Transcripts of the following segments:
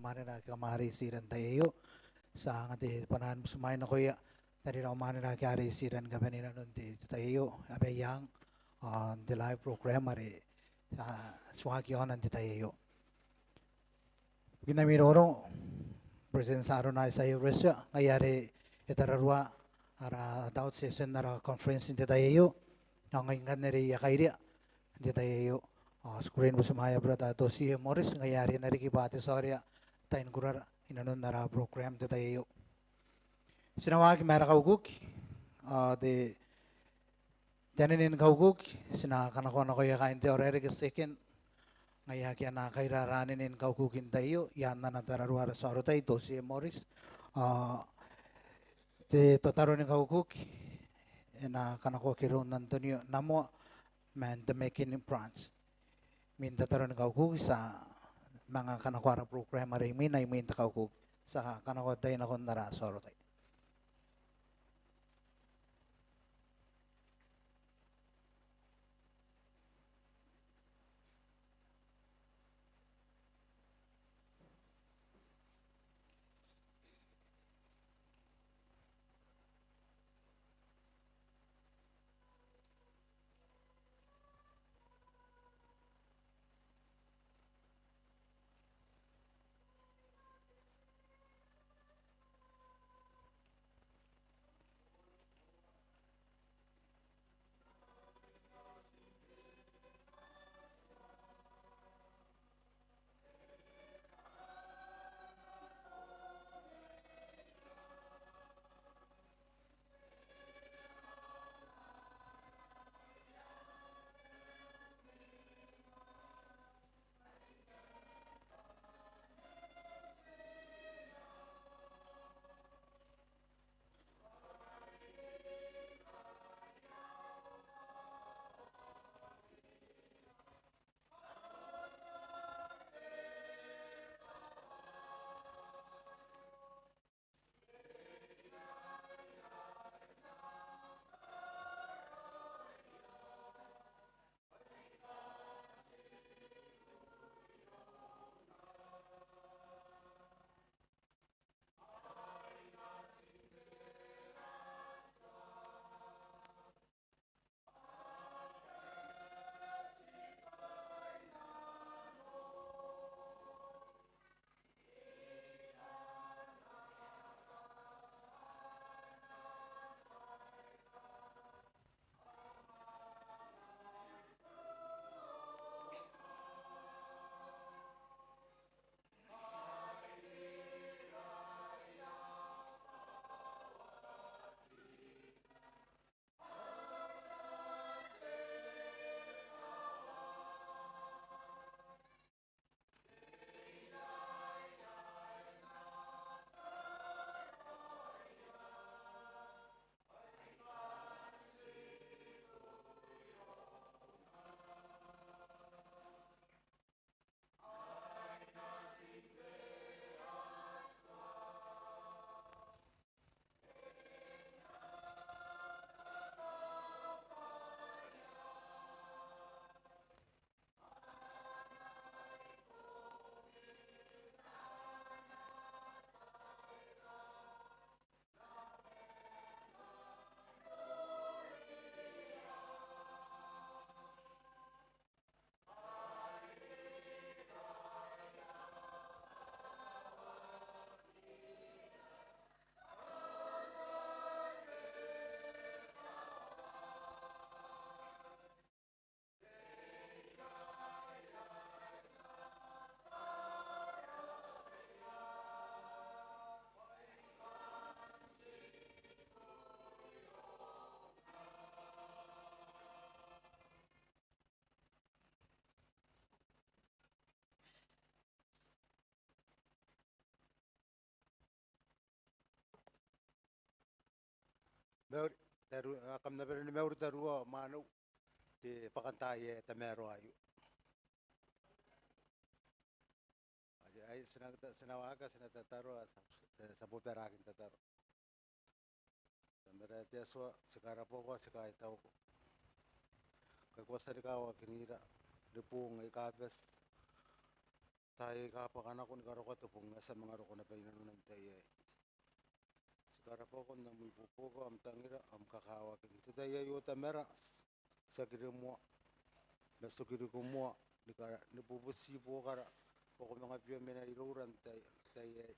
manina kamari siran tayo sa ngati panan sumay na kuya tari na manina kari siran gabi na nunti tayo abe yang the live program ari swagi on nanti tayo ginamiro presence aro na sa Russia ngayari Tarawa ara daut session na conference nanti tayo ngayon kan nari yakairia nanti tayo screen mo sumaya brata to si Morris ngayari na Kiribati sorry tain kurar inanon nara program de tayo sinawagi mera kauguk de janin kauguk sina kanako na ko ya kain teorere ke second ngaya kya na kairaranin in kaugukin tayo yan na natararuara soro tayo to si Morris de totaro ni kauguk na kanako kiro nantonio namo man the making in France minta taron kaugug sa mga kanakwara program rin minay minta kaugug sa kanakotay na kon nara soro tayo. Meur taru kam na pero ni meur taru manu ti pakantaye tamero ayu. Ay sinawaga sinatataru sa puperakin tataru. Tamera tiaswa sekara poko sekai tau ko. Kakwasa rikawa kinira ripung ikapes tayo kapakana ko ni karoko to pong sa mga roko na pinanunan tayo. Sekarang pokok na muy poko am tangira am kakawa kin tayo yota mera sa kirimo mesto kirimo ni kara ni bubusi po kara poko mga pio mena iruran tayo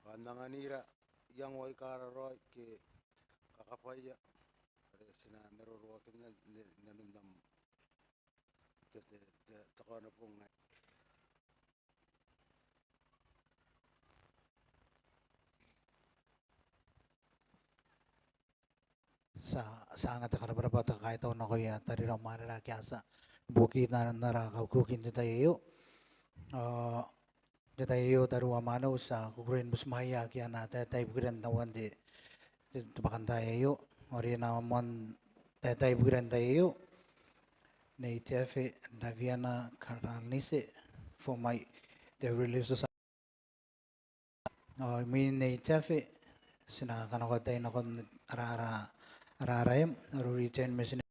andanganira yang wai kara roi ke kakapaya sina mero ro kin na nandam te takana pong sa anga takara berapa tak kaya tahu nak ya tadi ramai lah kiasa buki nara kau kukin kita yo kita yo taruwa mana usa kukurin musmaya kia na tay bukiran tawan di tebakan tayo yo ori na mon tay bukiran tayo yo nei tefe Naviana Karanise for my the release min nei tefe sina kanako tayo nakon ararayam aru return mesin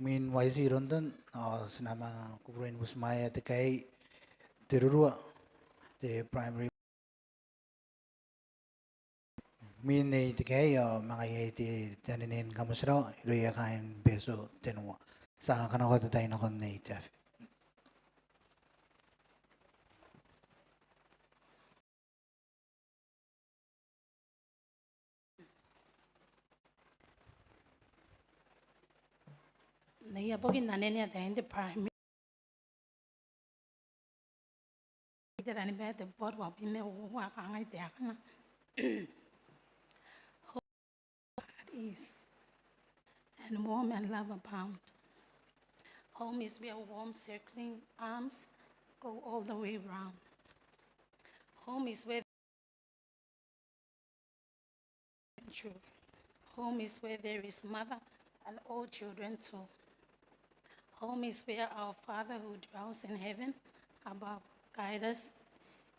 min waisi rondan senama kuburin musmaya tekai terurua the primary min nei tekai mga yati taninin kamusra iroya kain beso tenua sa kanako tayo nakon nei tef Naya pagin nanenya tayo prime. Ita ni bete por wa pime wa kangai te akana. Is and warm and love abound. Home is where warm circling arms go all the way round. Home is where true. Home is where there is mother and all children too. Home is where our Father who dwells in heaven above guide us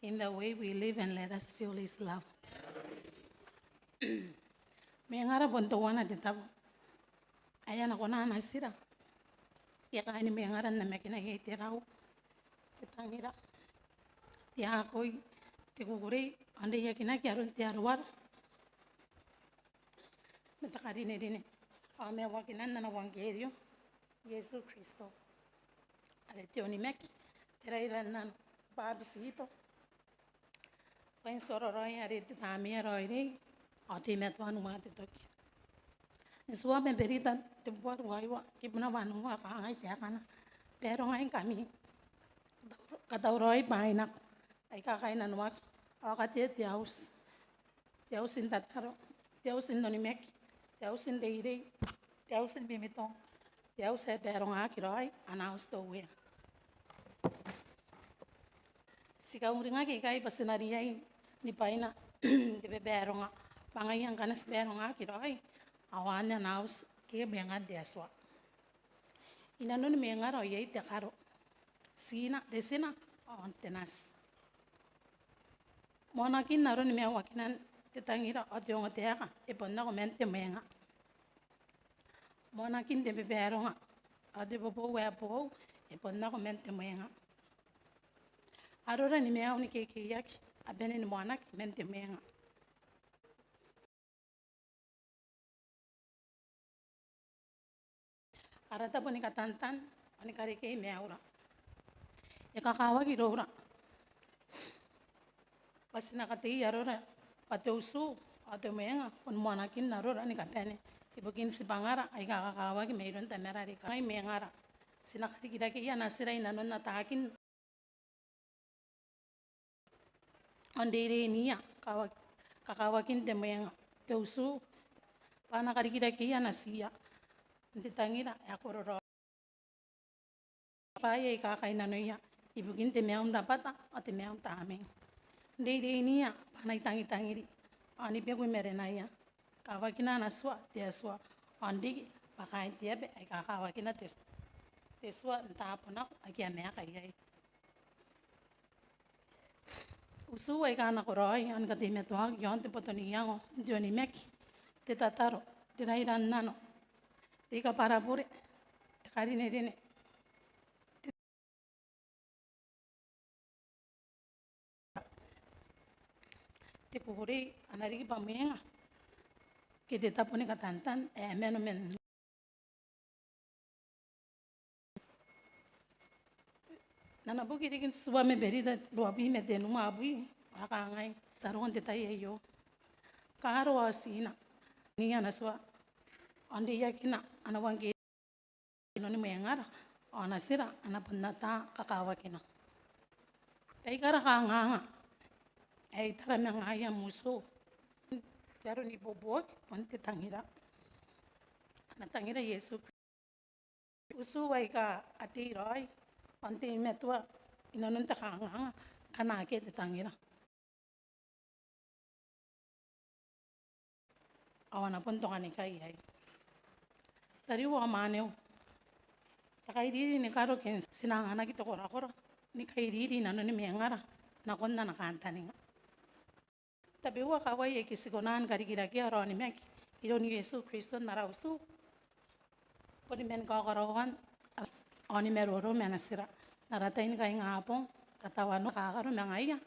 in the way we live and let us feel His love. Mengara bonto wana tetap ayana kona nasira. Ya kani mengara na mekina ye terau tetangira. Ya koi tekuguri ande ya kina kiarun tiarwar. Metakari ne dine. Ame wakinan na wangerio. Yesu Kristo. Ale tioni mek. Teraira nan babisito. Pain sororoi are tamia roire. Ati metwanu mate toki. Nisua me berita te buat waiwa kibuna wanu wa kangai te akana. Pero ngai kami. Katauroi bainak. Ai kakai nanuak. Awakati tiaus. Tiaus in tataro. Tiaus in nonimek. Tiaus in deirei. Tiaus in bimitong. Tiaus e perong akiroi anaus to we. Sika uringa ki kai pasinariai ni paina de beberonga. Pangai ang kanas berong akiroi awan anaus ke benga deswa. Inanon menga roye te karo. Sina desina on tenas. Monakin naron me wakinan tetangira otiongo teaka e ponna komente menga. Monakin de beberonga ade bobo wepo e ponna komente menga. Arora ni mea uni keke yaki abene ni monak mente menga. Arata poni katantan ani kareke mea ura. E kakawa kirora. Pasina katei arora pateusu ate menga pon monakin narora ni kapene. Ibukin si bangara ay kakakawa ki mayroon tamera ri kay mengara. Sina katikira ki ya nasira inanon na takin. Ondere niya kakawakin te menga teusu pana karikira ki ya nasiya. Ntitangira ya kororo. Paya kakay nanoya ibukin te meang dapata ate meang tameng. Ndere niya pana itangi-tangiri. Ani pia kui merenaya. Kawakina naswa tiaswa ondi pakai tiabe ay kakawakina teswa ntaponak akia mea kayay. Usu ay kana koroi an katimetwag yon te potoniyango joni mek te tataro te rairan nano te kaparapure te karine rine te kukuri anariki pamenga ke te taponi katantan meno men nana buki dikin suba me berida doabi me te numa abui akangai taruan te tai yo karo asina ni ana swa ande yakina ana wange noni mengara ona sira ana pannata kakawa kina ai kara kanga ai tara mengaya muso jaro ni bobok onte tangira ana tangira yesu usu wai ka ati roi onte metua inanon ta kanga kana ke te tangira awana pon tongani kai ai tari wa maneo takai diri ni karo ken sinang anak itu kora ni kai diri nano ni mengara na konna na kantaninga tapi wa kawai ke sikonan kari kira kia ro ni mek iro ni Yesu Kristo nara usu podi men ka karawan oni meroro menasira nara tain kai ngapong katawano ka karo mengaya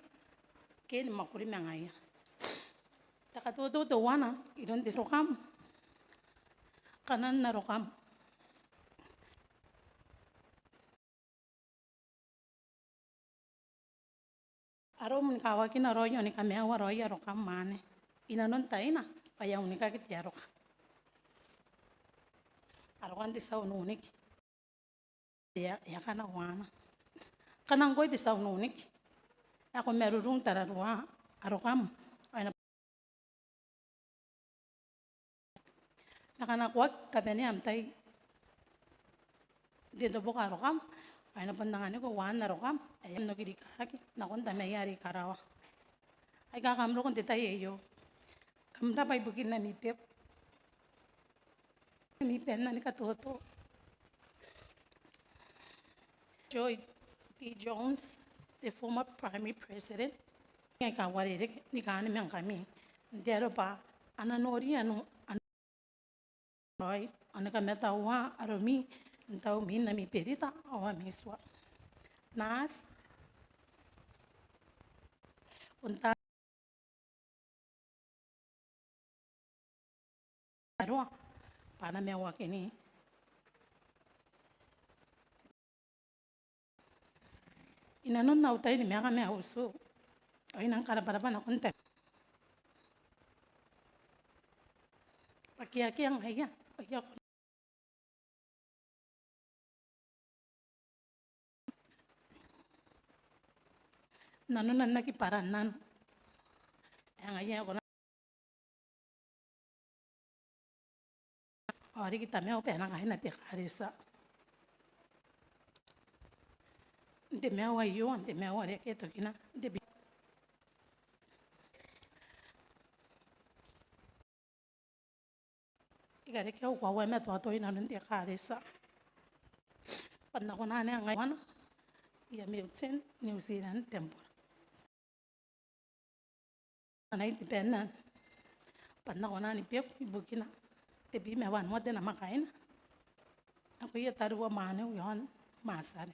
ke ni makuri mengaya takatu to wana iron desokam kanan narokam aro mun kawa kina royo ni kamea wa royo rokam mane ina non taina paya unika ki tiaroka aro kan di sau nunik ya kana wana kana ngoi di sau nunik ako merurung tararua aro kam ana nakana kwak kabene amtai de do boka aro kam ana pandangane ko wana aro kam ayan no kiri kaki nakon ta mayari karawa ay ka kamro kon detaye yo kamra pai bukin na mi pep mi pen na ni katoto Joy T. Jones, the former primary president, ay kawarere ni kani men kami dero pa ananori anu anoi anaka metawa aromi ntau min na mi perita awa miswa nas unta aro pana mewa kini inanon na utai ni meka me usu ay nang para na konte aki ang haya ayak nanunan na ki paranan ang haya ko na ori kita me opena kahit na ti karisa de mewa yo ante mewa re ke to kina de igare ke kwa wa me to ina nun ti karisa panna ko na ne ngai wana ya Milton New Zealand temple anai ti penna panna ko na ni pep bukina te bi me wan mo de na makaina ako ya tarua mane yon masare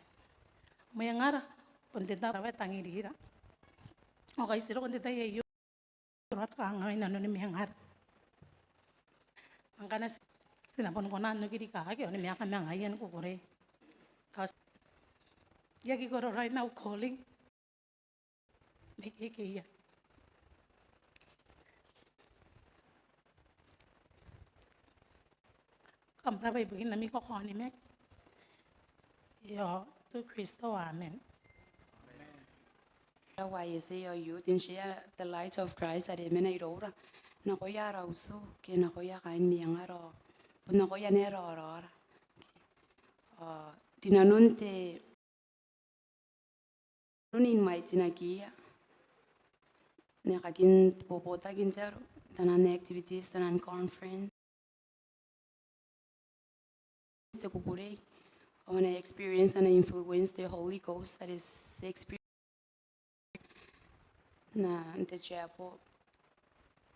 mayangara ponte ta rawe tangirira o kai siro ponte ta ye yo rat ka ngai na no ni mengar angkana sinapon ko na no kiri ka ke oni me aka me ngai yan ko kore kas ya ki koro right now calling me ke ya kamra bai bugin na mi ko ni me yo to Kristo amen Tarawa yese yo youth in share the light of Christ at emena irora na ko ya rausu ke na ko ya kain miangaro na ko ya ne rora dinanunte nunin maitina kia ne kakin popota kinjaro tanan activities tanan conference te kupure I want to experience and influence the Holy Ghost that is experience na nte chapo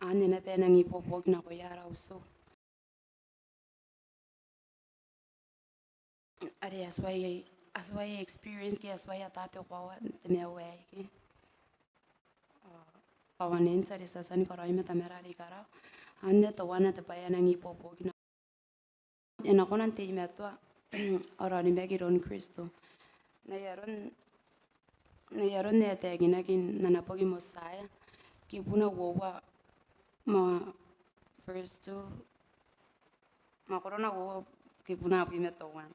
ane na pena ngi popok na ko yara uso are aswai experience ke aswai atate kwa te me away ke kawanensa re sasani koroi meta merari karau. Ane to wana te paya nangi popo kina. Ena konan te imetwa orani megiron Kristo. Na yaron ne te ginakin nanapogi Mosiah. Kibuna wowa ma verse 2. Ma korona wowa kibuna api metowan.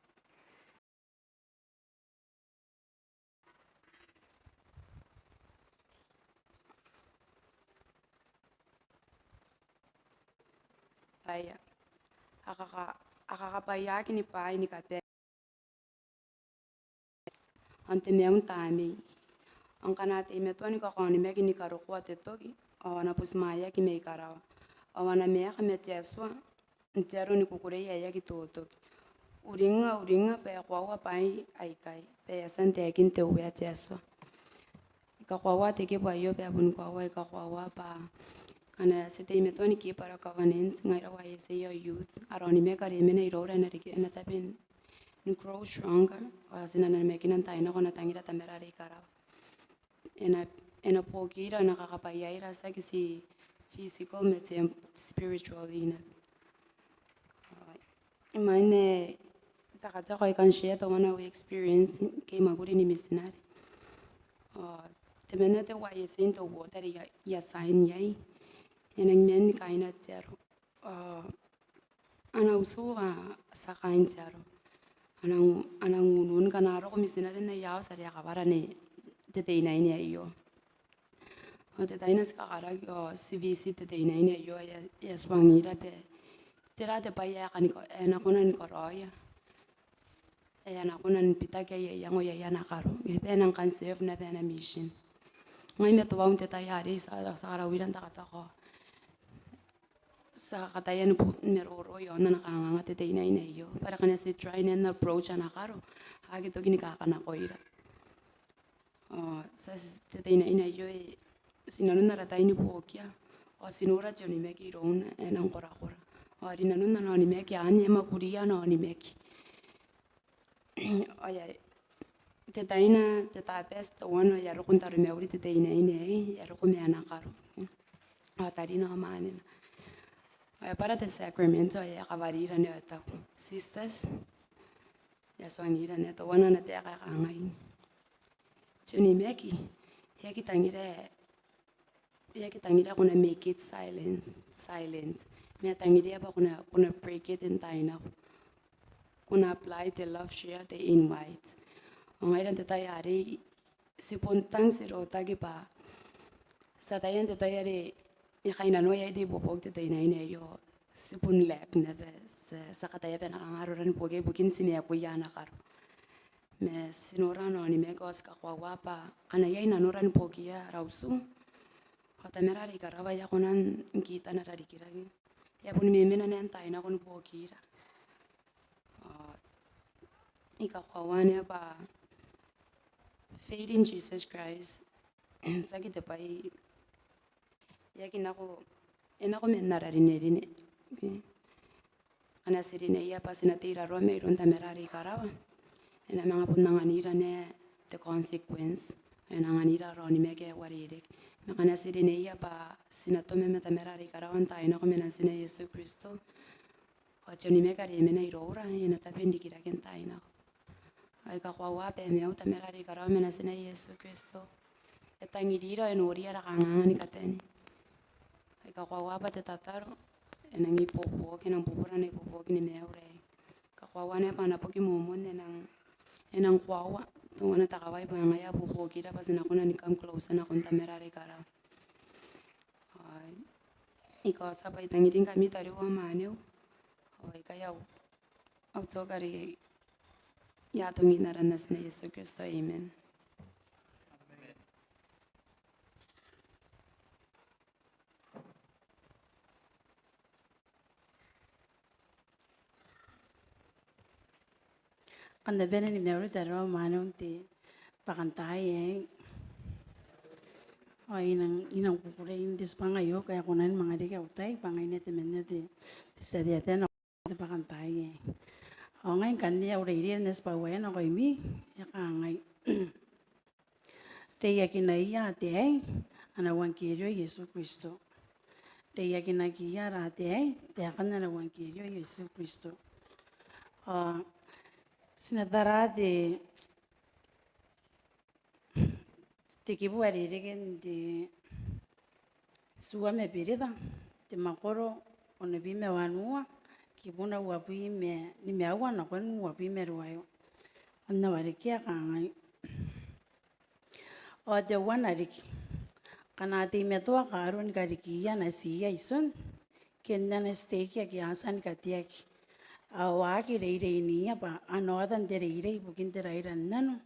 Aya. Akakapaya kini pa ini kape. Ante meun tami. Ang kanate imetwa ni kakoni meki ni karukwa tetoki. Awana pusmaya ki mei karawa. Awana mea kame tiaswa. Ntero ni kukure ya kitotoki. Uringa pe kwawa pai aikai. Pe asante kinte uwe tiaswa. Kakwawa teke pa yo pe abun kwawa kakwawa pa. Kana sete imetwa ni ki para covenants ngaira wa yese yo youth. Aroni meka remena irora na riki na tapin. Ni grow stronger. Asina na mekinan tayo na kona tangira tamera re karawa. Ena pokira na kakapayaira sa kisi physical mete spiritual ina. Imane takata ko ikan share the one we experience kay maguri ni missionary. Temene te wa yese into water ya sign yai. Enang men kaina tiaro. Ana usu sa kain tiaro. Anang unun kanaro ko missionary na yao sa ria kabara ni tete ina ini ayo. O te taina ska karag CVC tete ina ini ayo ya swangira pe. Tira te pa ya kaniko ena kona ni koroya. Na kona ni pitake ya ngo ya na karo. Pe nang kan serve na pe na mission. Ngai me to wa unte tayari sa kara wiran takata ko. Sa katayan meroro yo na nakanganga tete ina ina yo. Para kana si try na approach na karo. Hagi to gini kakana ko ira. Sa tete ina yo sinanun na rata ini buokia. O sinura joni meki ron nang kora. O rinanun na ni meki anye makuria na ni meki. O ya tete ina tete best one ya rokun taru meuri tete ina ya rokun me ana karo. O tarina manena. Para the sacramento ya kavarira ne ata sisters ya swangira ne to wana na te kakangai chuni meki ya kitangira kuna make it silent me tangira ba kuna break it in taina kuna apply the love share the invite ngai ran te tayari sipontang siro tagi pa sa tayan te tayari kaina no ya di bobog te ina yo sipun lek na sa kataya pe nakangaroran poge bukin sine ko yana karo me sinora no ni me gos ka kwa pa kana ya ina noran pogia rausu kota merari karaba ya konan kita na rari kiragi ya pun me mena ne antai na kon pogira ika kwawane pa faith in Jesus Christ sagi te pai yakin ako menarari nerine ana sirine ya pasina tira ro me ron tamerari karawa ena mga punanganira ne the consequence ena nganira ro ni meke warire makana sirine ya pa sinatome metamerari karawa tayo ko menan sina Yesu Kristo o choni meka re mena irora ena tapendi kira kentaina ay kakwawa pe me tamerari karawa menan sina Yesu Kristo etangirira enoria ra kangani kapeni kakwawa pa te tataro enang ipopo kinang pupura na ipopo kini meure kakwawa ne pa napoki momon enang kwawa tungana takawai pa ngaya popo kira pas na kuna ni come close na kunta merari kara ikaw sa pa itangiring kami tariwa maneu ikayaw au tokari yatong inaranas na Yesu Kristo amen. Kanda bene ni meru taro manong ti pakantai o inang kukure in dis pangayo kaya kunan mga di kautay pangay na temen ti sadiatan o ti pakantai o ngayon kandi ya uriri nes pawayan ako imi ya kangay te yakinay ya ti ana wangerio Yesu Kristo. Dei yakina kia rate te kana na wangerio Yesu Kristo. Sinatara te kibu aririgen de suame perida te makoro ona bime wanua kibuna wapi me ni me agua na kon wapi me ruayo anna warikia kangai o te wana riki kana te me toa karon karikia na sia ison kenda na steki ki asan katiaki awa ki reire ni apa anodan te reire bukin te reire nanu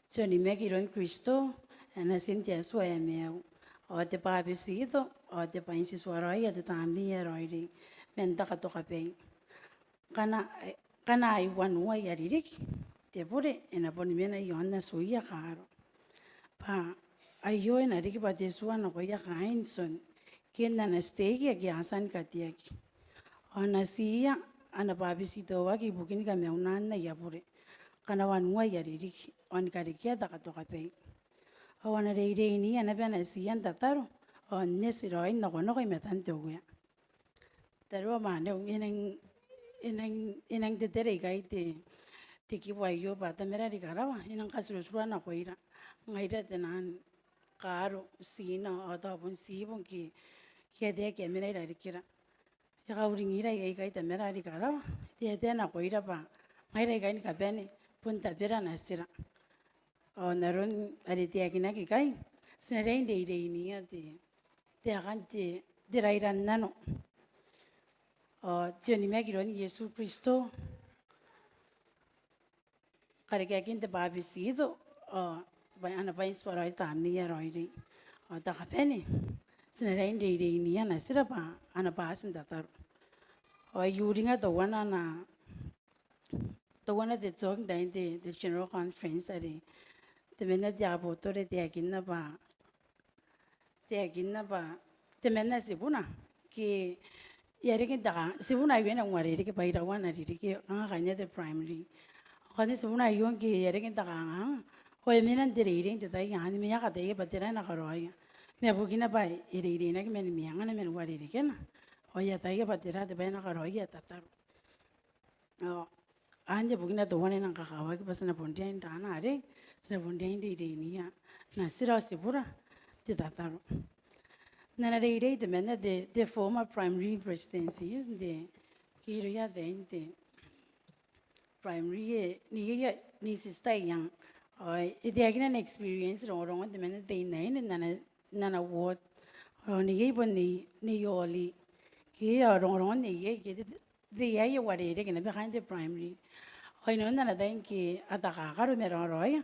Johnny Megiron Cristo ana sintia suaya meu o te pabisito o te painsi suaroia te tamni eroiri menta katoka pe kana ai wanua yaririki te pure ena poni mena yonna suia karo pa ayo ena riki pa te suana ko ya kainson kenda na stegi ki asan katiaki ona sia ana pabisito wa ki bukin ka meunana ya pure kana wanua yaririki on karikia takatoka pe awana reire ni ana bana sian tataro on nesiroi no no metan toguya Tarawa mane inang te tere kai te kiwa yo ba ta mera ri karawa inang kasro surana koira ngaira tenan karo sina ata pun sibon ki de ke mera ri kira ya gauringira kai ta mera ri karawa te na koira ba ngaira kai ni kabene pun ta bera na sira naron ari te akina ki kai sinare inde ni te akan te dirairan nano Johnny Megiron Yesu Kristo kareke akin te babisido ba ana ba inspirai tamni eroiri ta kapene sinare inde ni ana sira ba ana ba asin tatar yuringa to wana te talking down the general conference ari te mena dia botore te akinna ba te mena sibuna ki yarikin daga sibuna yena ngwari ri ki baira wana ri ki kanya te primary kani sibuna yon ki yarikin daga ho mena dire ri te dai yani me ya ka te batera na karoya me bugina ba iri na ki men mi ngana men wari ri kena ho ya tai batera te ba na karoya tatar anje bugina to wane na kakawa ki pasana pondia indana are sina pondia inde ni ya na sira sibura te tataro na reire te mena the former primary presidency is the kiria de primary ni sister yang ite agina experience ro te mena te nai na ward ni bon ni yoli ki ro ni ki de ya wari re ke na behind the primary no na den ki ataka garu me roya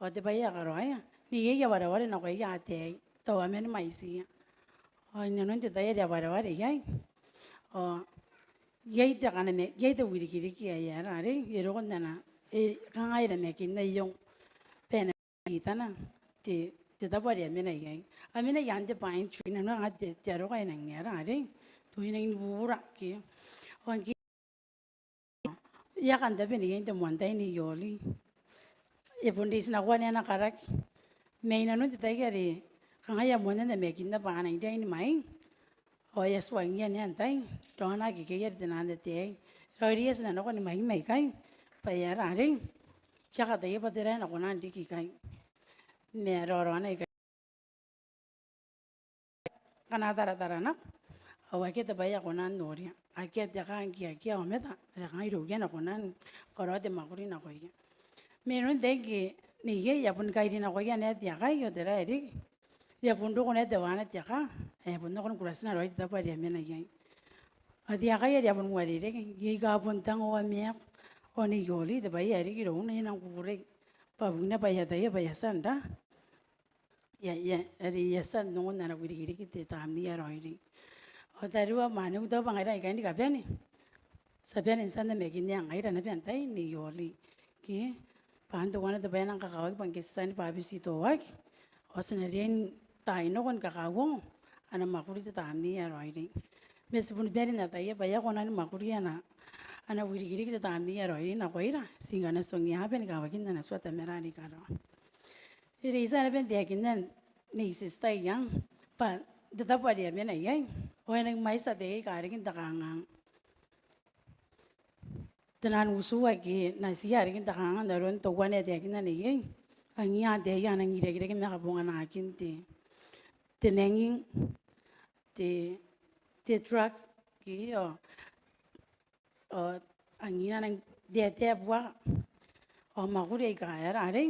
o te bai garoya ni ya wara na ko ya te to amen mai si no te dai ya wara ya ye te kana me ye te wiri kiri ki ya ra re ye ro na ka ai re me ki na yong pena ki ta na te da bari me na ya amena yan te bai tri na na te ro ka na ya ra re to ina bura ki ki ya kan da beni gente monta ni yoli e pondis na wane na karak me na no te gari kan ya mona na me kinda ba na ide ni mai o ya swang ya ni antai to na ki ke yer na de te ro ri na no ni mai kai pa ya ra ri ya ka de ba de na ko na di ki kai me ro na kai kana tara na o ke te ba ya ko na noria aquí te hagan aquí a omeda la hagan iru ya na konan koro de maguri na koya me no de que ni ye ya pun kai na koya ne te ga yo de ra ri ya pun do ne te wa na te ga pun no kon kurasina ro te pa ya me na ya a te ga ya pun wari re ye ga pun tang o me o ni yoli de ba ya ri ki ro ne na kure pa bu na pa ya ya ba ya sanda ya ri ya san no na wiri ki te tam ni ya ro ri o Tarawa mane uta bangai kai ni kapeni sapian insan na megin yang ai na pian tai ni yoli ki pan to wana to bana ka kawag pang kisan pa bisito wag o sinarien tai no kon ka kawong ana makuri ta amni ya roi mes bun beri na tai ba ya kon ana makuri ana wiri giri ta amni ya roi na koira singa na songi ha ben ka wagin na swata merani ka ro iri isa na ben dia kinan ni sister yang pa tetap ada yang mana yang orang yang mai sa deh kari kita kangang tenan usu lagi nasi hari kita kangang darun tuan ada kita nih yang angi ada yang angi kira kira mereka bunga nakin te menging te drugs ki angi nang dia buat makuri kaya ada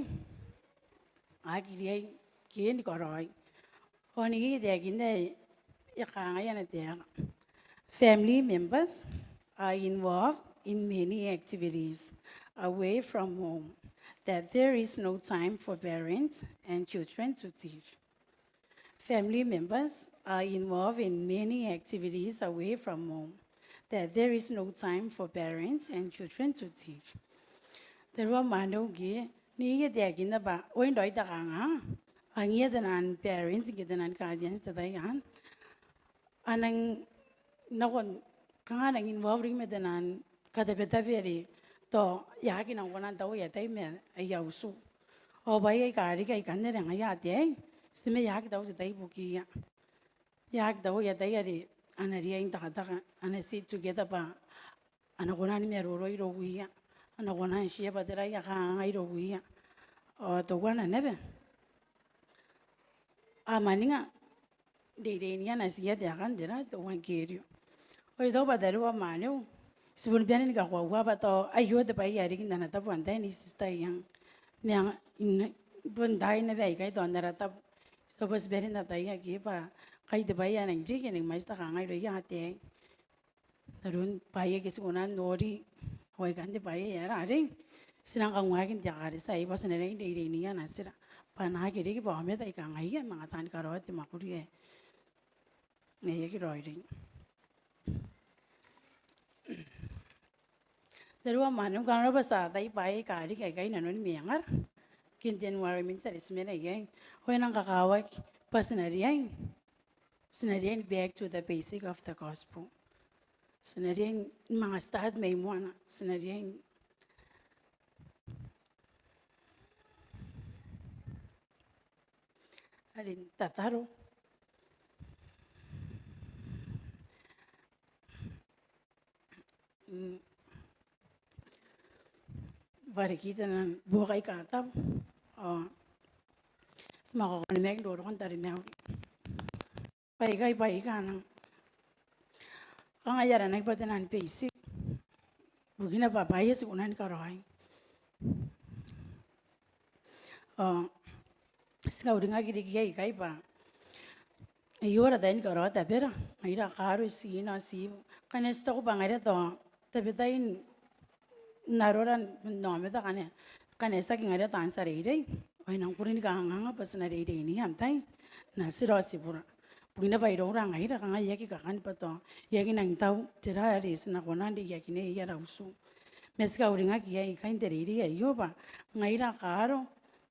Aki kian koroi. Oni dia gini ikangan dia. Family members are involved in many activities away from home that there is no time for parents and children to teach. Family members are involved in many activities away from home that there is no time for parents and children to teach. The Romano ni dia gina ba oin doi ta kanga angia denan parents gidenan guardians ta yan anang nakon kanga nang involved me denan kada beta beri to ya ki nang wonan tau ya tai me ai usu o bai ai ka ri kai kan ne rang ya de stime ya ki tau se tai buki ya ki tau ya tai ri anari ai ta ta ana sit together ba ana wonan me ro ro wi ana wonan shi ba dera ya ka ai ro wi to wana nebe amaninga de ni ana sia de kan dera to wan kerio oi do ba daru amanu sibun bian ni ka wa ba to ayo de ba ya ri na ta ban dai ni sta yang myang bun dai ne ba kai don dera ta so bas berin na ta ya ki ba kai de ba ya nang ji ke ni mai sta ka ngai ro ya te darun ba ye ke suna nori oi kan de ba ya ra ri sinang kang wagin jagari sa iba sinere ide ni ya nasira pana giri ki ba me dai kang ai ya mga tan karo ti makuri e ne ye ki roi ri derwa manu kan ro basa dai bai ka ri kai na no mi yangar kin den war min sa ismene ye hoi nang ka kawa pasinari ai sinari back to the basic of the gospel sinari mga start may mo na sinari Alin tataro. Vari kita nan bukai kata. Semua orang ni mek dorong tari mek. Pai kan. Kang ajaran naik batenan basic. Bugina papa ya sekunan karoai. Sekarang dengar kiri kai pa. Iyo ada ini karo tapi ra, ira karo si kan stok bangare to tapi tain naroran nome ta kan esa kingare tan sare ire oi nang purin ka hanga pas na ire ini am tai nasiro sipura pugina bai orang ira kan ya ki kan pato ya ki nang tau tira ris na konan di ya ki ne ya rausu meska uringa ki ya kain tere ire iyo ba ngaira karo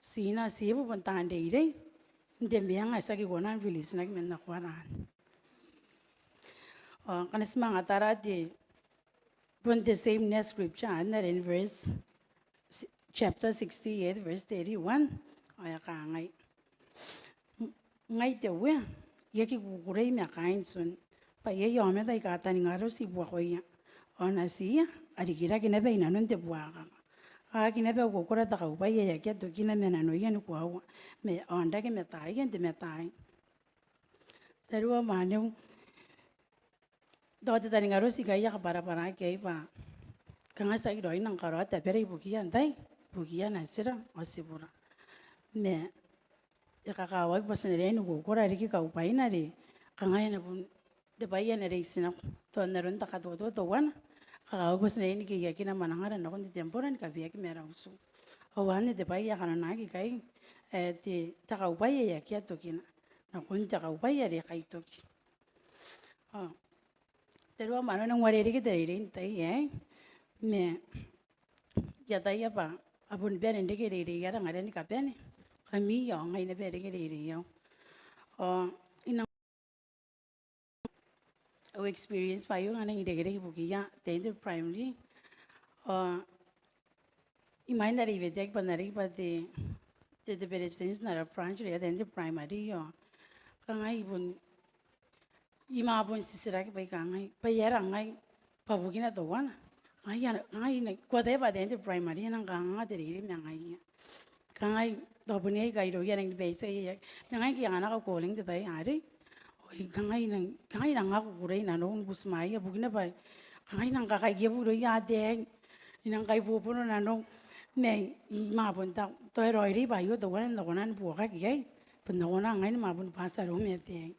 Sina siapa pun tahan diri, dia biang asa ki konan filis nak menna konan. Kan semangat tarati pun the same next scripture, and in verse chapter 68, verse 31, ayah kangai. Ngai tewe, ya ki kukurai me kain sun, pa ye yo me dai kata ni ngaro si buah koya. Ona si, adi kira kina be inanon te buah kaka. Kina be kukura ta kau pai ya kia tu kina me nano ya nu kuau me onda ke me tai ke me tai. Terus mana Dawat tadi ngaro si kaya para kaya pa. Kanga sa idoi nang karo ata pera bukian tai bukian asira osibura. Me ya kakawag pasanere nu kukura riki kau pai nari kanga ya na pun de pai ya nari sina to naron takato to wan. Kakawag pasanere ni kaya kina manangaran na kundi temporan kabiya ki mera usu. Awan de pai ya kana nagi kai ti takau pai ya kia to kina. Na kundi takau pai ya re kai to ki. Terus mana nang wareri kita ini tai me ya tai apa abun biarin dek iri ya orang ada ni kapian kami yang ngai na biarin iri ya. Ina experience pa yung anang iri bukiya tender primary. Imain dari vedek panari pati the presidents na branch ya the primary yo kangai bun ima bun sisira ke bai kangai bai era ngai pabugina to wana ngai ne ko de ba the primary na kanga de ri me ngai kangai to bune gai ro ya ngi be se ya ngai ki ana ko ling de dai ari oi kangai na ngaku kurei na no busmai ya bugina bai kangai na ka ye bu ro ya de inang kai bu puno na no me ma bun ta to ro ri ba yo to wan no nan bu ka ki pun no na ngai ma bun pa sa ro me te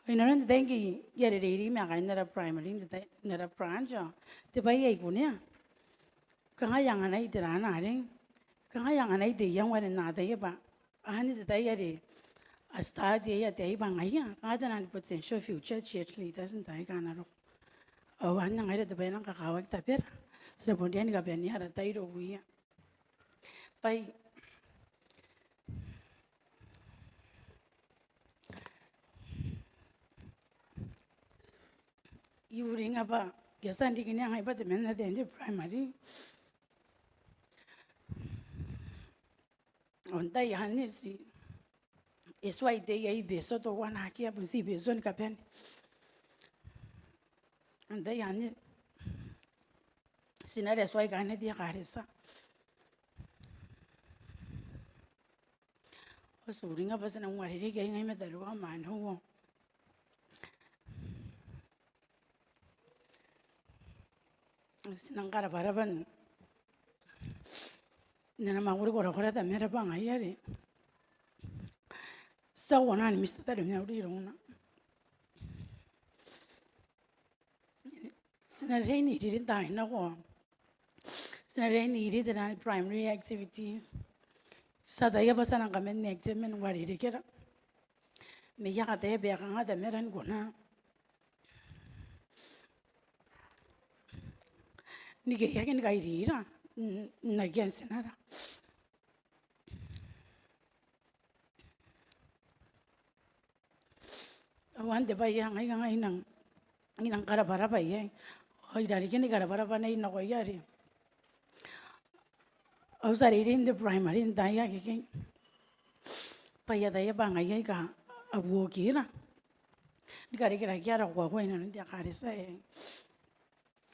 ina ran de ki ya re ri me ga na primary de na branch te bai ye ku ne ka nga yang na ite ra na ri ka nga yang na ite yang wa na de ba ani de dai ya re a sta de ya de ba ngai ya ka da na potential future actually doesn't dai ka na ro o wan na ngai de ba na ka ka wa ta per se bon dia ni ka ben ya ra tai ro wi ya pai you ring apa gesan di kini ngai ba de men na de primary on dai ya ni si es wai de ya beso to wana ki abu si beso ni ka ben on dai ya ni sinare es wai ga ne dia ka resa o su ringa ba se na ngwari ri ga ngai me da ro ma no sinang kara baraban nana maguri kora kora ta mera pa ngai yare sa wana ni mista ta me uri rona sina reini ri ta ina ko sina reini ri da primary activities sa da ya basana ka men examen wari ri kera me ya ka te be ka ngada meran ko na ni ke ya ken kai ri ra na gen sinara awan de bai yang ngai nang kara bara bai ye oi dari ken kara bara ba nei na ko ya ri au sari rin de primary in da ya ke pai ya da ya ba ngai ka abu ki ra ni kari kira kia ra ko ko ina ni kari sa e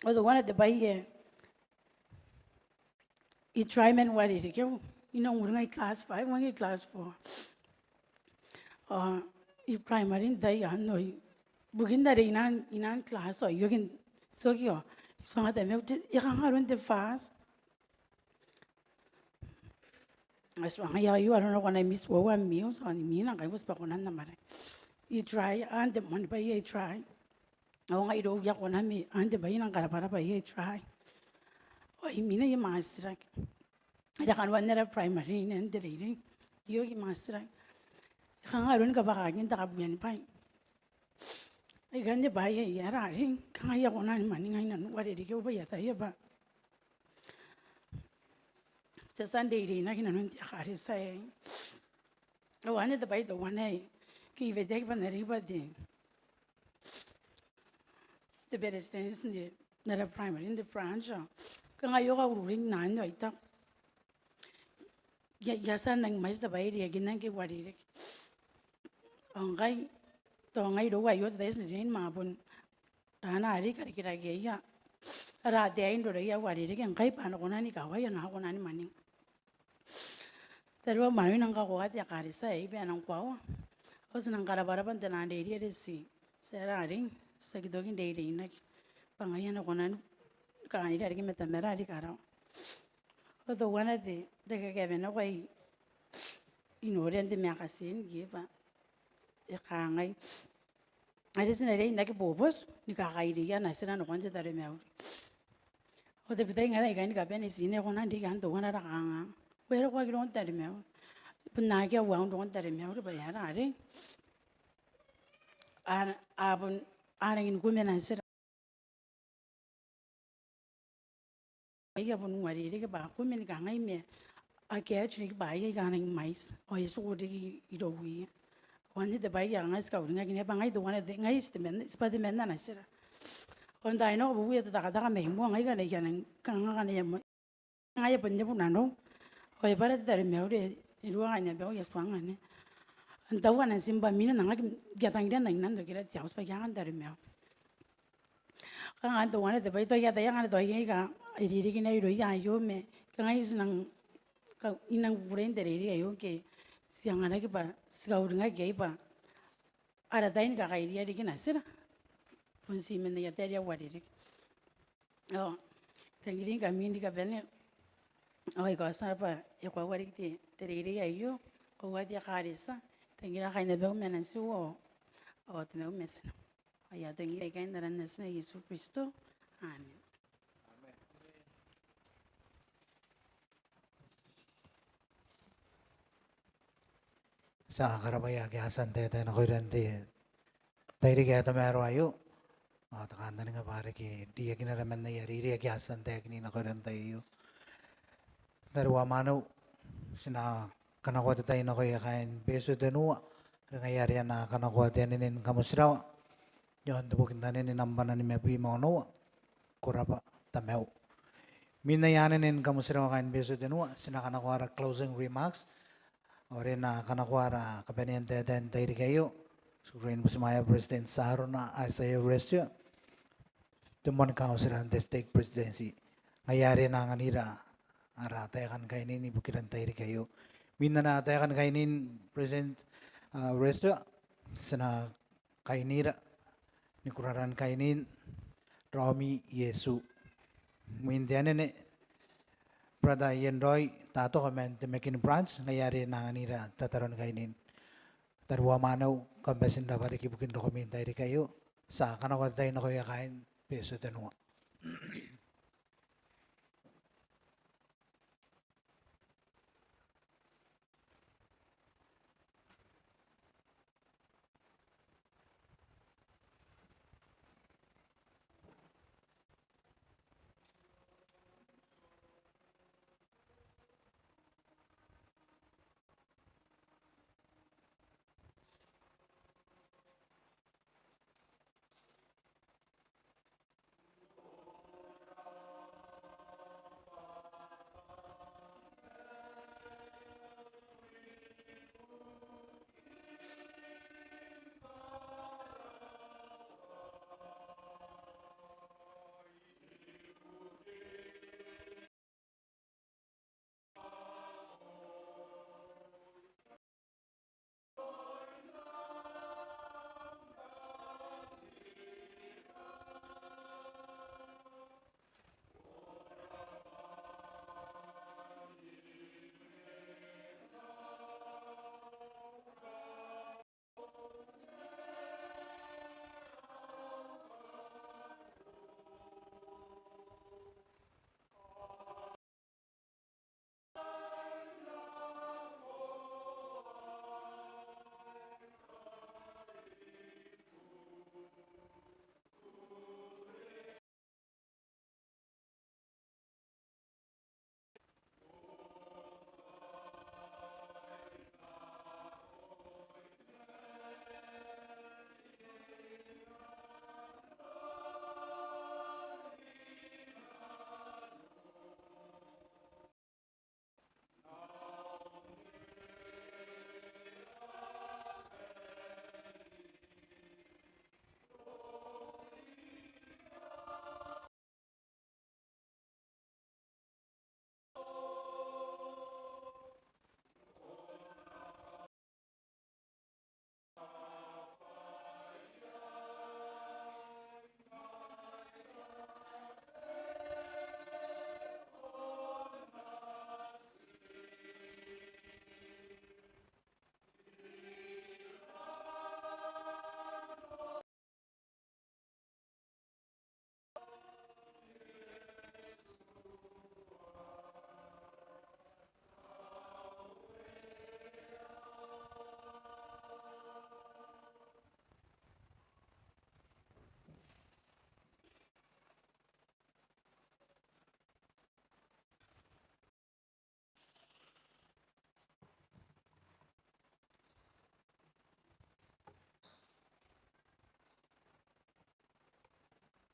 o do wana de bai ye I try men wari ri ke ina ngai class 5 ngai class 4 I primary da ya noi bugin da re inan class o yogin so ki o so nga de me ya nga ron de fast as wa ya you are no gonna miss wo wa mi so ni mi na kai was pa konan na mare I try and the man ba ye try o nga iro ya kona mi and ba ina kara para ba ye try o I mi na ye master ya kan wan na primary ne de re yo ki master nga ron ka ba ka ngin ta ka buyan pa I gande ba ye ya ra ri ka ya kona ni mani ngai na wa re ke ba ya ta ye ba se Sunday ri na kina nun ti khare sa e o ane de bai do wane ki ve de ba na ri ba de bere stens ni na primary in the branch ka nga yo ka ring na no ita ya sa nang mais da bai ri gin nang ki wa ri ngai to ngai do wa yo de ni ma bun ana ri ka ki ra ge ya ra de ai ndo ya wa ri ke ngai pa no na ni ka wa ya na ko na ni mani Tarawa manu nang ka ko at ya kari sa e be nang kwa o sinang kara bara pan tena de ri si sera ring sa gidogin de ri na pangayan ko na ka ni ri ke meta mera ri kara o do wana de ke be na kwai inoren de me akasin gi ba e ka ngai ai sina re na ke bobos ni ka kai ri ya na sina no kwanje tare me o de bidai ngara ga ni ka be ni sine ko na ri kan do wana ra ka Pero kwa kilo tari meo, puna kia wang dong tari meo riba ya rari, abun arangin kumena sira, iya pun wari ri ke ba kumen ka ngai me, akia churi ke ba iya ka ngai mais, o yesu kuri ki irowi, wani de ba iya ngai ska uri ngai ba ngai do wani de ngai spadi mena na sira, onda ino bu ya ta ka me mo ngai ka ngai ya ngai punje pun nano. Oi para tare me ore Irua kanya beo ya swanga ne. Antawa na simba mina nanga gatangida nang nando kira tiaus pa yang dari meo. Kang anto wana te pai to ya yang ana to ka iri kina iro ya yo me kang is nang ka inang kuren dari iri yo ke siang ana ke pa sikauringa ke pa ada tain ka iri iri kina sira. Punsi mena ya teria wariri. Oh, tangiri kami ni ka bene. Oh, iko sapa ya kwa wari te iri ya yo ko wadi karisa. Tangira kaina beo mena siwo o te meu mesina. Aya tangira kaina rana sina Yesu Kristo. Amen. Sa karabaya ke asan te na koirante tairi ke tamero ayo takanda nga pare ke dia kina ramen na yari ria ke asan te kini na koirante ayo Tarawa mano sina kanakwa te tayo na koy kain beso tenua ngayari na kanakwa te ninin kamusirawa yon te bukin tanin nambana ni mepi mono kurapa tameu minayanin kamusirawa kain beso tenua sina kanakwa closing remarks ore na kanakwara kapeniente den tairi kayo Sukurin Musmaya President Sarona Isaiah Resio Tumon Kausiran the State Presidency ngayari na nganira ara tayakan kainin ibukiran tairi kayo minna na tayakan kainin President Resio sana kainira ni kuraran kainin Romi Yesu mintiane ne Brother Yendoy tato kamen te mekin branch ngayari na nganira tataron kainin Tarawa manaw kambasin da pare kibukin dokumenta iri kayo sa kanakwa tayo na kuya kain peso tenua.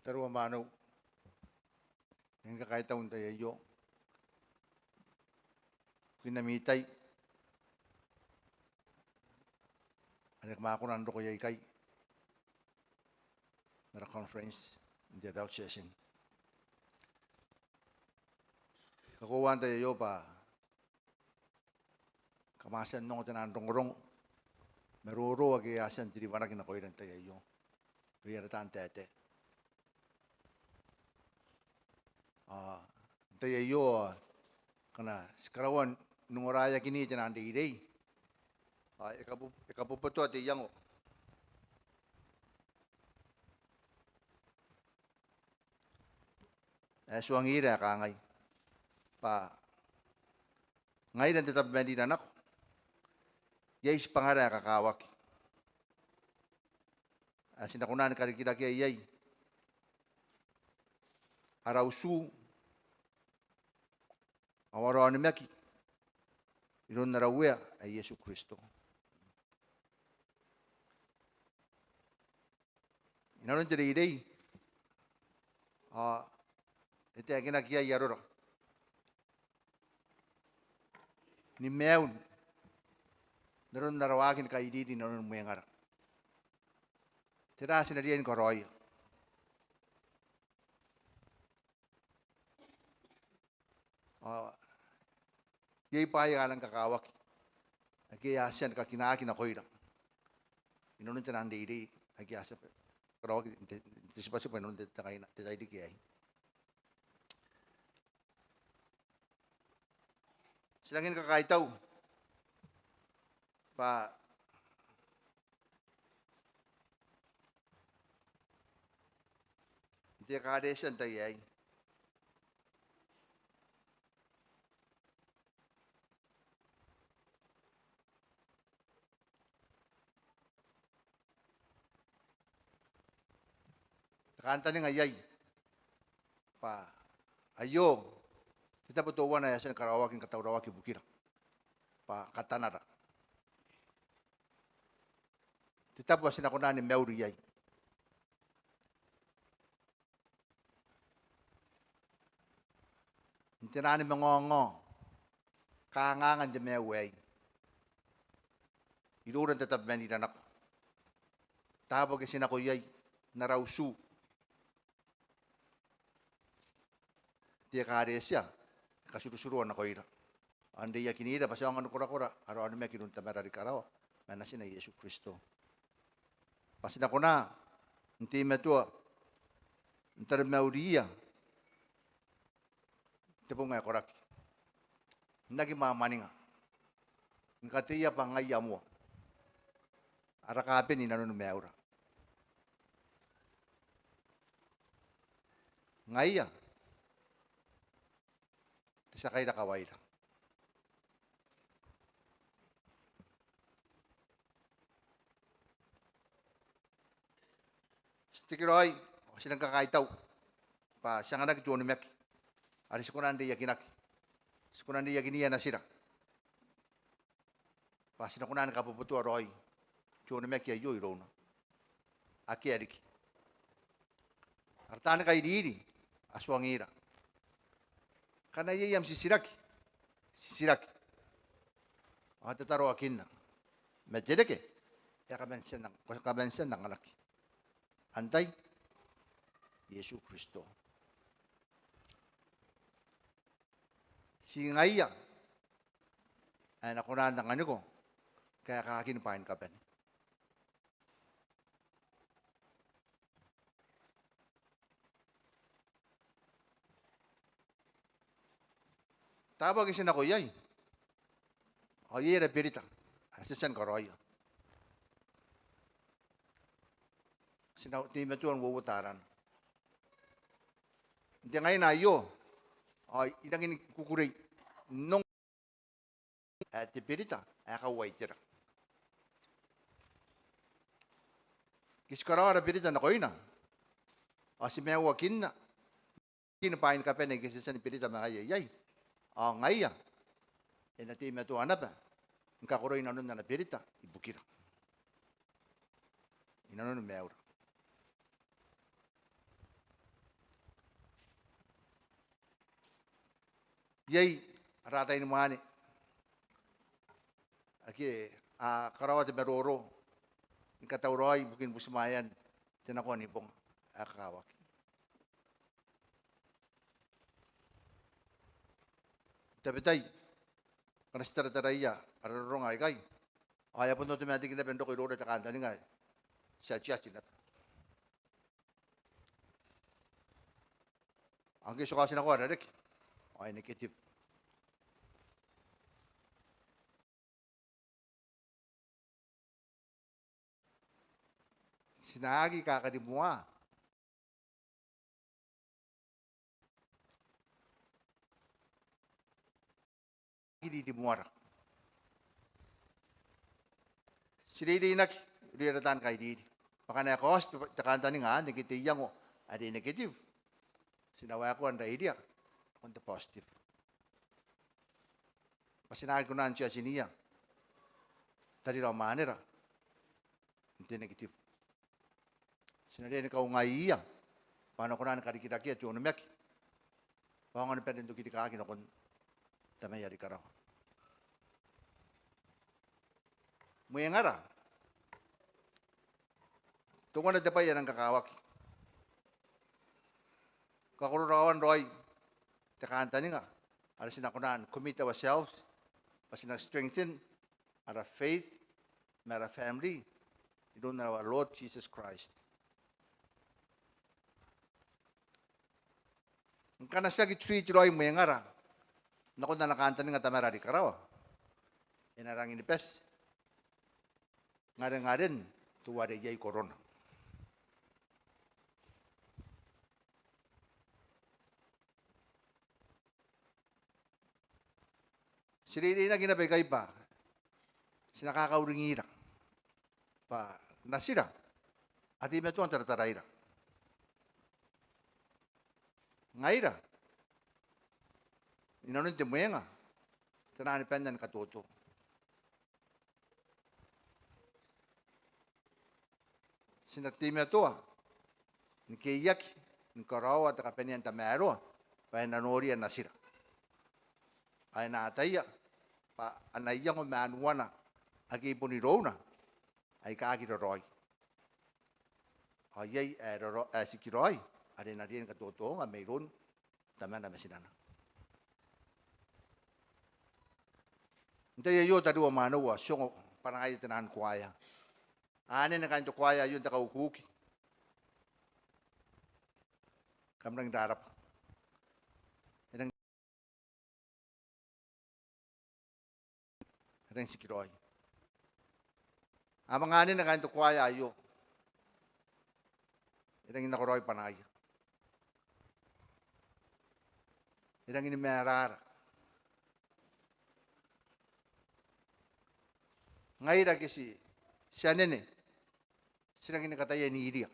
Tarawa manaw nga kahit taon tayo yo kinamitay makunan ro ko yai kai. Mera conference dia daut session. Kakuan tayo yo pa. Kamasan nong tanan rong. Meruro agi asan tiri wana kina koiran tayo yo. Riya tan tete. Tayo yo kana sekarawan nungoraya kini tanan di idei. Ekapu petua ti yango. Suangira ka ngai. Pa ngai dan tetap mendi anak. Yai pangara kakawak. Sinakunan kari kita kaya yai. Arausu. Awaro animaki. Iron narawea ay Yesu Kristo. Inaron tiri idei. Ite akin kia yarora. Ni meun. Naron narawagin ka ididi naron muyangara. Tira sinariyan ko roy. Yay paya alang kakawak. Agi asan ka kinaki na koira. Inaron tanan idei agi asa karawak antisipasi pa naron tatay di kiyay. Silangin kakaitaw. Pa hindi kadesan tayo ay. Nakanta ni ngayay. Pa ayo. Kita betuwan na yasan karawakin katawrawakin bukira. Pa katanara. Kita buasin ako na ni Meuri yay. Hindi na ni mangongo. Kaangangan di Meuri. Iluran tetap manila na ko. Tabog isin ako yay. Narausu. Dia kare siya. Kasuru-suruan ako ira. Andi yakinida pasang ano kura-kura. Araw-ano may kinunta merari karawa. Manasin na Yesu Kristo. Pasin ako na. Hindi metua. Ntar mauriya. Tipo nga koraki. Nagi mamani nga. Ngatiya pa ngaya mo. Arakapin ni nanon meura. Ngaya. Sakay na kaway lang. Stikiroy, kasi nagkakaitaw. Pa siya nga nagtuon ni Mek. Aris ko na hindi yakinaki. Aris ko na hindi yakiniya na sila. Pa sila ko na nakapuputo aroy. Tuon ni Mek ya yoy ro na. Aki eriki. Artana kay diri. Aswangira. Karena yayam sisiraki. Ate Tarawa kinna. Medjedeke. Ya kabensen ng alaki. Antay. Yesu Kristo. Si ngaya. Ay nakunan ng ano ko. Kaya kakakinpain ka ben. Tabag isin ako yay. O yay repirita. Asisan ko royo. Tinimatuan wawutaran. Hindi ngayon na yo. O inangin kukuray. Nung at tipirita. Ay kaway tira. Kiskarawa repirita na ko yun na. O si mewakin na. Kinapain ka pa na kisisan ni pirita mga yay. Ngaya, nati metu anapa, ngkakuroy nanon na napirita, ibukira. Inanon meura. Yay, ratay ni mani. Aki, karawat meroro, Ikatauroy, bukin busmayan, tinako ni pong akawak. Tapi kanas tara-taraya, ararong ay kay. Kaya po no tumating na pendo ko iro at kanta ni nga. Siya sinat. Ang giso kasi na ko, Rick, ay negative. Sinagi kakadimuha. Hindi dimuara. Sinidinak, riratan kay di. Baka na ako, takanta ni nga, negative mo, adi negative. Sinawa ko ang idea, on the positive. Pasinagin ko na siya siniya. Tadi raw manera. Hindi negative. Sinadin ka nga iya. Paano ko na nakarikitaki at yung namek. Baka nga napentin ito kitikakin ako tamay yari ka raw. Muyang ara. Tungo na tapay yan ang kakawak. Kakururawan Roy. Takanta ni nga. Ala sinakunaan, commit ourselves. Pasinag-strengthen our faith, our family. In our Lord Jesus Christ. Ang kanas ka gitreat Roy mo yung ara. Naku na nakanta ni nga tamara di karawa. Inarang inipes. Nga rin, tuwari yay korona. Sirili na ginabay pa. Sinakakauringira. Pa nasira. At ime ito ang tarataraira. Ngaira. Inanon timuya nga. Tananipendan katuto. Sinatime ito ni Kiyak, ni Tarawa, at kapenian tamero, pa nanori ang nasira. Ay naataya, pa anaya ko manuwa na, agi po ni Rona, ay kaagi Roy. Ayay, si Kiroy, ay narin katuto, nga mayroon, tama na masinana. Hindi yayo, tadua manawa, siyong parang ay tinahan kuwaya. Ano na kanto kwaya yun takaukuki. Kamrang darap. Itang si Kiroy. Amang ano na kanto kwaya yun. Itang inakuroy panay. Itang inimerara. Ngayon na kasi siya nene. Sila kinakataya ni Iria.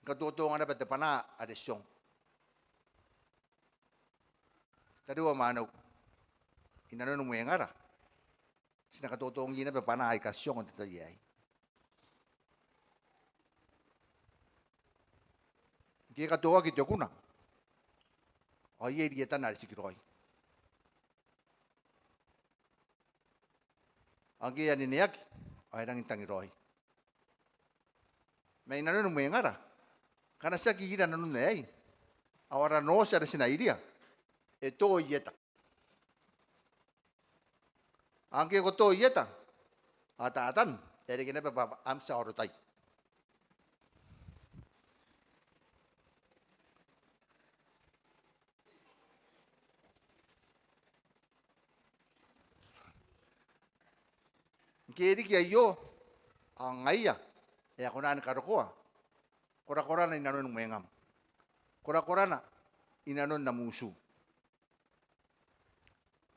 Katutungan na ba't pa na adesyong. Tadiwa manaw. Inanon mo yung ara. Sila katutungan yun na ba't pa na ay kasyong ang tatayay. Kaya katuwa kityo ko na. O iya iriyatan na si Kiroy. Ang kaya niniyak, ay nang intang Roy. May nanon mo yung ara. Kana sa kikita nanon na ay. Awara no siya na sinairia. Ito o yeta. Ang kaya ko to yeta. Atan, eri kina pa amsa orotay. Kiri kayo ang ngaya. E ako na karukuha. Kura-kura na inanon ng mayangam. Kura-kura na inanon na musu.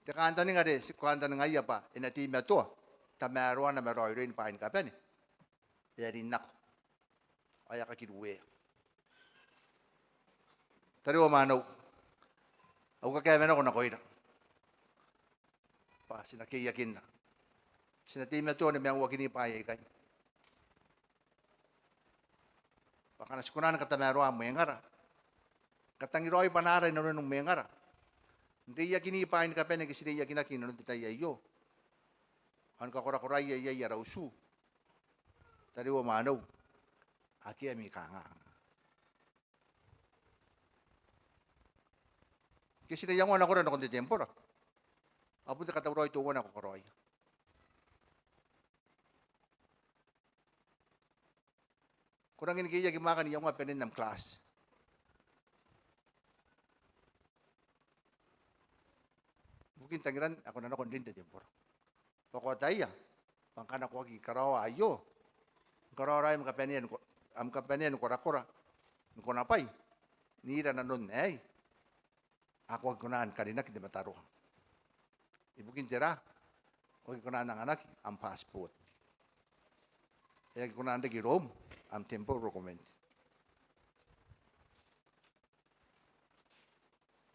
Kanta ni nga de, si kanta ng ngaya pa, inatimya to. Tameruan na meroy rin pain ka pen. E rin nako. Ay kakiluwe. Tariwa manaw. Ako kakayaman ako na koy na. Pa, sinakiyakin na. Sinatim na ito na may ang wakini payay kay. Baka nasikunan ng katameroan mo yung ara. Katangiroy panaray na rin ng may ara. Hindi ya kinipain ka pa, nagkisili ya kinakinan ng titayayo. An ka kora ia rausu. Tari wa manau. Aki ami kanga. Kasi na yang wana kora na konti tempora. Apo te katawroi to wana ko koroi. Kurang ini kaya gimakan yang wa penin nam class. Mungkin tangiran ako na nakondin te tempora. Pakotaya. Pangkana ko agi karawa ayo. Karawa ay makapenian ko rakora. Ko napai. Nira na nun eh. Ako ang kunaan kanina kita mataro. Ibu kintera. Ko kunaan ng anak ang passport. Kaya kunaan de Rome ang tempo document.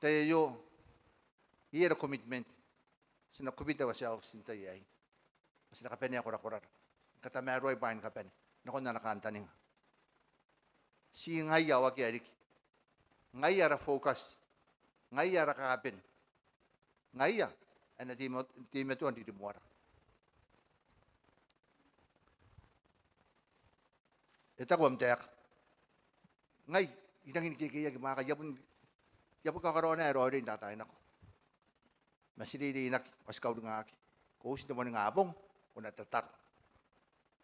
Tayo iya commitment. Sinakubita wa siya sinta yai. Kasi nakapeni ako rakora. Katameroy pa ang kapeni. Nako na nakantaning. Si ngaya wa kiarik. Ngaya ra focus. Ngaya ra kakapin. Ngaya. Ana time to andi dimuara. Ita ko amtek. Ngay, itang hinikikaya gimaka. Yapon kakaroon na ero rin tatay nako. Masirili inak, paskaw nga aki. Kung sino mo ng abong, kung natatak.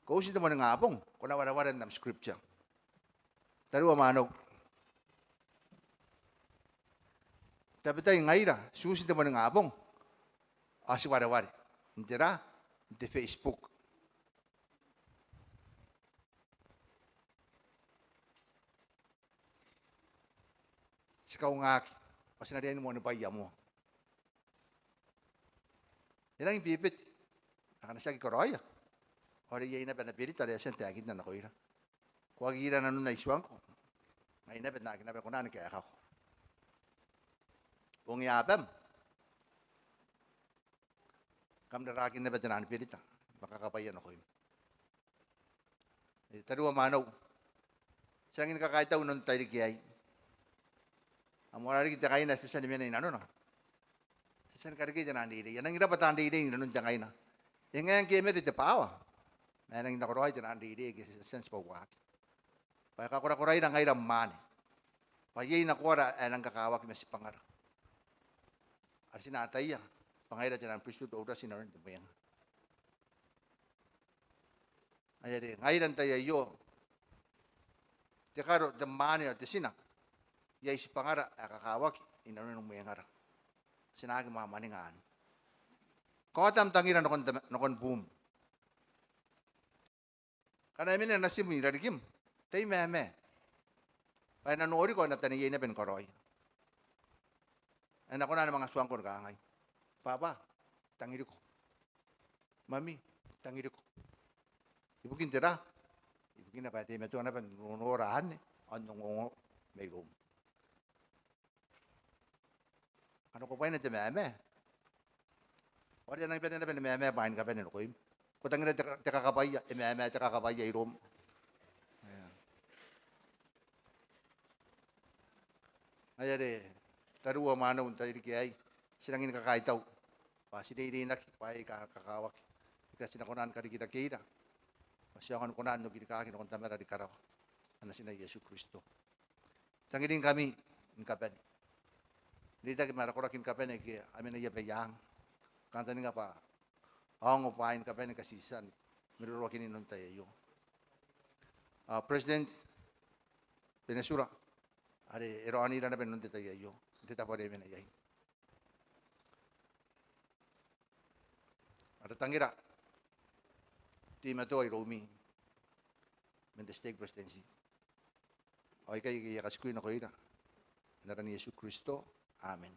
Kung sino mo ng abong, kung nawarawaran ng scripture. Tarawa manog. Tapi tayo ngayon, susin mo ng abong. Asi warawari. Hindi ra, hindi Facebook. Sikaw nga aki. Kasi nariyan mo na paya mo. Yan ang ipipit. Nakanasya kikoroya. O rin na panapirit. Tari asan tiyagin na nakoy na. Kung agira na nun na isuang ko. Ngayon na pinaginabi ko na kaya ako. Kung iapam. Kamdarakin na ba tinan pirit. Makakapayan ako yun. Taruwa manaw. Siyang inikakaitaw nun tayo kiyay. Ang mga kita kayo na sa sanimyan na inano na. Sa sanimyan ka na hindi. Yan ang irapat ang hindi. Nanun dyan kayo na. Yan nga yung kiyemit ito paawa. Yan ang inakuroy dyan ang hindi. Kasi sa sense pa wak. Paya kakura-kuray na ngayon ang mani. Payay nakura ay ang kakawak na si Pangar. At sinatay yan. Pangayra dyan ang priesthood o oras sinarin ito ba yan. Ayan ngayon tayo yo. Tikaro damani at sinak. Yay si Pangara kakawak inanong mo yang ara. Sinagi mga maningaan. Kung atam tangiran nokon boom. Kana min na nasim ni radikim. Tay meme. Ay nanori ko na taniyay na ben koroy. Ay nako na mga suwang ko nagangay. Papa, tangiri ko. Mami, tangiri ko. Ibukin tira. Ibukin na pati meto na ben nunorahan eh. Anong may room. Ano ko pa yun ito meme? Wala yan ang pinanapin na meme, pahin ka pa nino ko yun. Kutang na tikakapaya, meme, tikakapaya, irom. Ayan eh, taruwa manaw, tayo kiyay, sinangin kakaitaw. Pa sinilinak, pa kakawak. Kasi nakunan ka rin kita-kita. Kasi ako nakunan, no kinikakin, no kontamera di karaw. Ano sina Yesu Kristo. Tangilin kami, ng kapen. Hindi tayo marakurakin kapen eh, amin na yapayang. Kanta nga pa, ang upahin kapen eh kasisan. Mirurakin inun tayo yun. President, Pinasura, ari, eroani na ben nun tayo yun. Hindi tayo pa rin na yun. At tangira, team ito ay Romy, Mendesteg Presidency. Okay kayo kaskuin ako yun. Naran ni Yesu Kristo. Amen.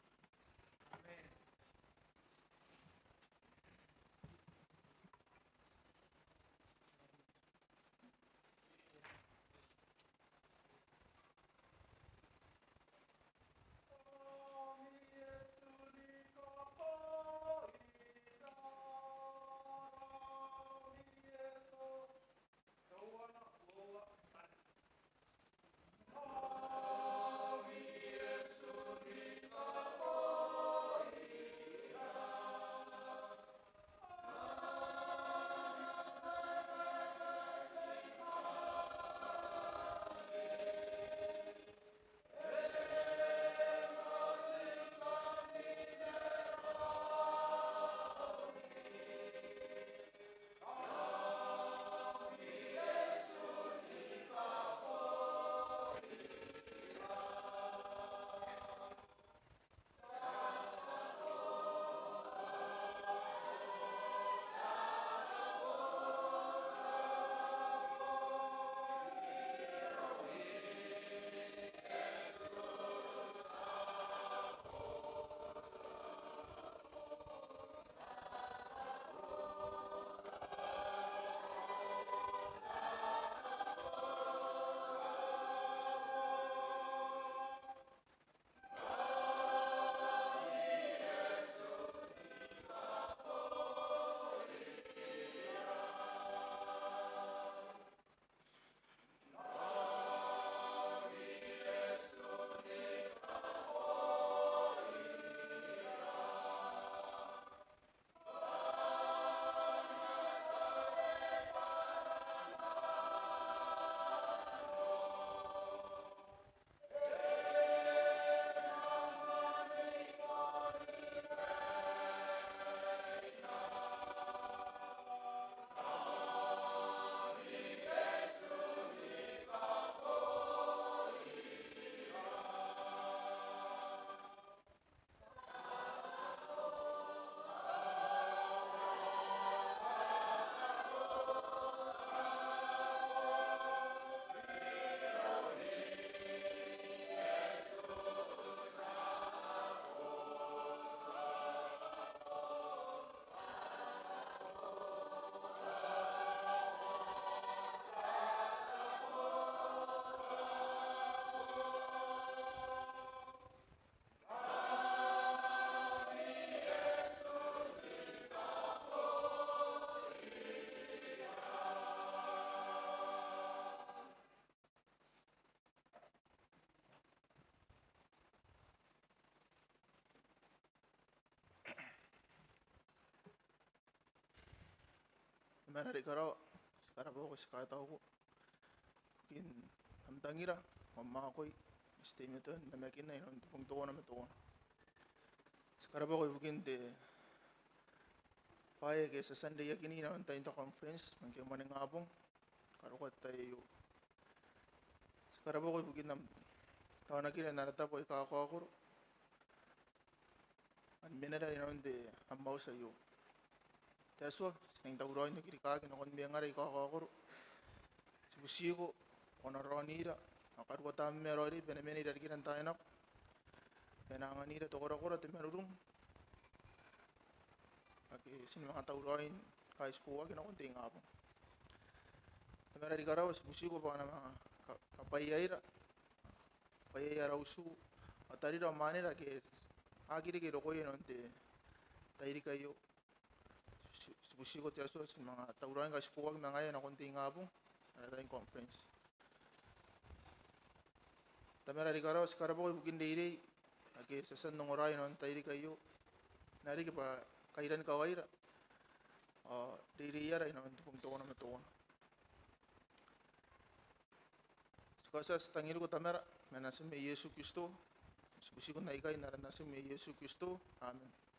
Mera di karawa. Sekarang pokok sekarang tahu ko. Mungkin am tangira. Mama ko steam itu na makin na yun. Pung tuwa na matuwa. Sekarang pokok mungkin de. Paya ke sa Sunday yakini na tayo ta conference. Mungkin maning abong. Karukat tayo. Sekarang pokok mungkin nam. Tahu nak kira narata pokok kakakuro. An minera yun de ambau sayo. Taswa, sinang tawuroy na kirikaki na kon biyangara kakakuro. Sibusigo, onaronira, akaruwa tami merori, benemeni dari kiran tayo nak. Benanganira to kora-kora te merurum. Aki sin mga tawuroy kay skuwa kina kon ting apong. Mera di karawa sibusigo pa na mga kapayaira. Payayara usu. Atari ra manira ke agiri ke roko yun te tairi kayo. Sibusigo te aso sin mga tawuroy kay skuwa kina ngayon na kon ting apong. Ada tayong conference. Tamera di karawa sekarang pokok bukin diri. Ake sasan nung oray non tairi kayo. Nari ke pa kairan kawaira. Diri yara non tupong tuwa na matuwa. Sekasas tangil ko tamera. Menasim me Yesu Kristo. Sibusigo na ikay naranasim me Yesu Kristo. Amen.